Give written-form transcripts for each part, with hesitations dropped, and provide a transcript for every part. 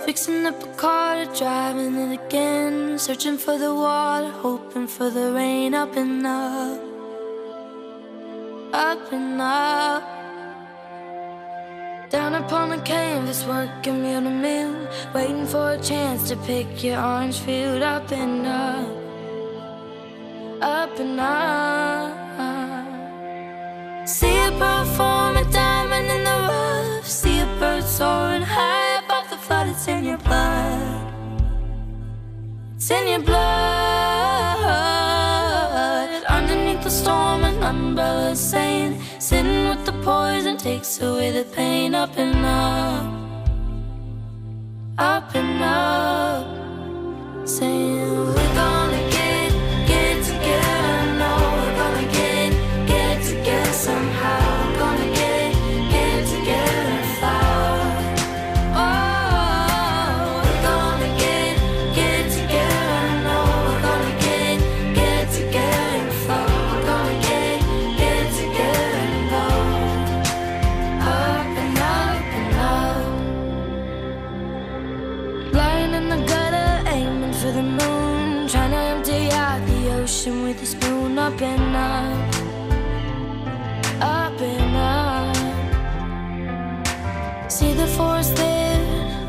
Fixing up a car, driving it again, searching for the water, hoping for the rain. Up and up, up and up. Down upon the canvas, working meal to meal, waiting for a chance to pick your orange field. Up and up, up and up. See a pearl form, a diamond in the rough. See a bird soaring high above the flood. It's in your blood, it's in your blood. Underneath the storm, an umbrella saying, sitting with the poison takes away the pain. Up and up, up and up. Saying we're gonna get together. No, we're gonna get together somehow. We're gonna get together and fly. Oh, we're gonna get together. No, we're gonna get together and fly. We're gonna get together and go up and up and up. Lying in the gutter, aiming for the moon, trying to empty out the ocean with a spoon. Up and up, up and up. See the forest there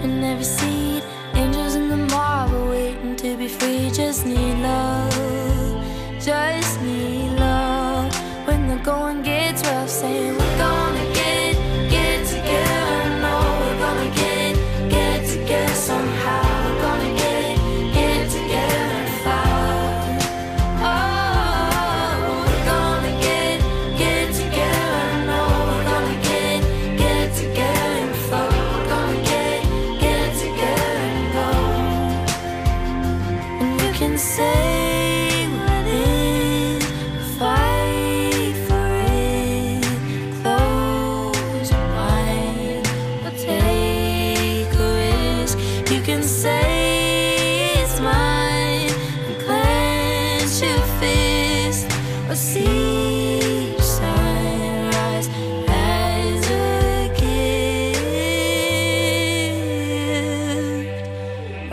and every seed, angels in the marble waiting to be free. Just need love, just need love. When the going gets rough, saying we're gonna get together. No, we're gonna get together somehow. We're gonna get together and fly. Oh, we're gonna get together. No, we're gonna get together and fly. We're gonna get together and go. And you can say what is, fight for it. Close your mind, or take a risk. You can say it's mine and clench your fist, or see your sunrise as a gift.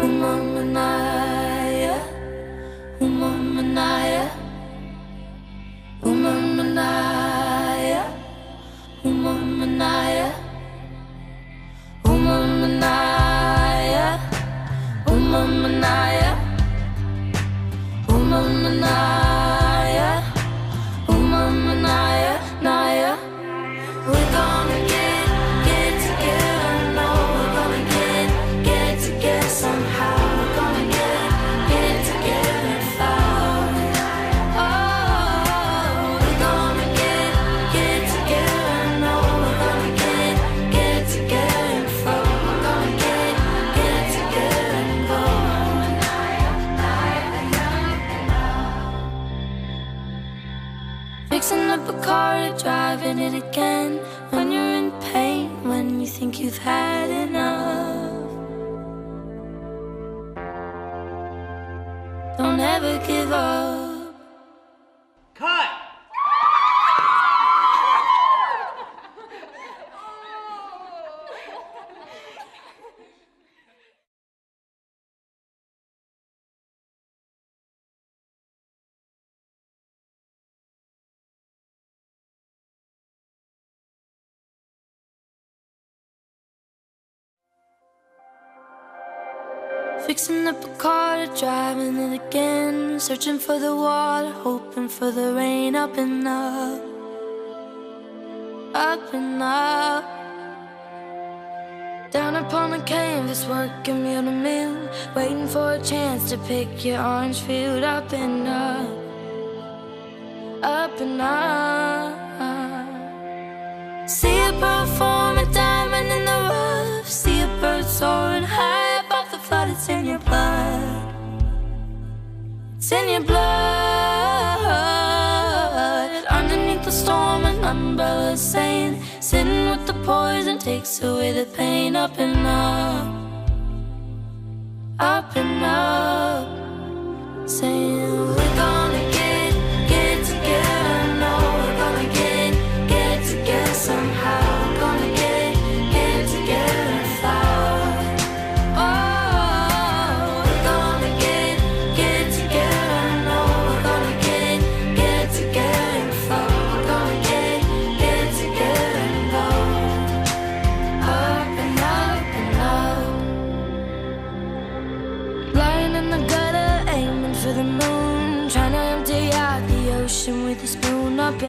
Umamanaya, umamanaya, umamanaya, umamanaya, umamanaya, umamanaya, umamanaya, umamanaya, naya. We're gonna get together. No, we're gonna get together somehow. We're gonna get together and fly. Oh, we're gonna get together. No, we're gonna get together and fly. We're gonna get together and go. Fixing up a car, driving it again. When you're in pain, when you think you've had enough, don't ever give up. Cut! Fixing up a car, driving it again, searching for the water, hoping for the rain. Up and up, up and up. Down upon the canvas, working meal to meal, waiting for a chance to pick your orange field. Up and up, up and up. See a pearl form, a diamond in the rough. See a bird soaring high above the flood. It's in your blood, it's in your blood. Underneath the storm, an umbrella saying, sitting with the poison takes away the pain. Up and up, up and up. Saying we're gonna get together. No, we're gonna get together somehow. We're gonna get together and fly. Oh, the moon, trying to empty out the ocean with a spoon up.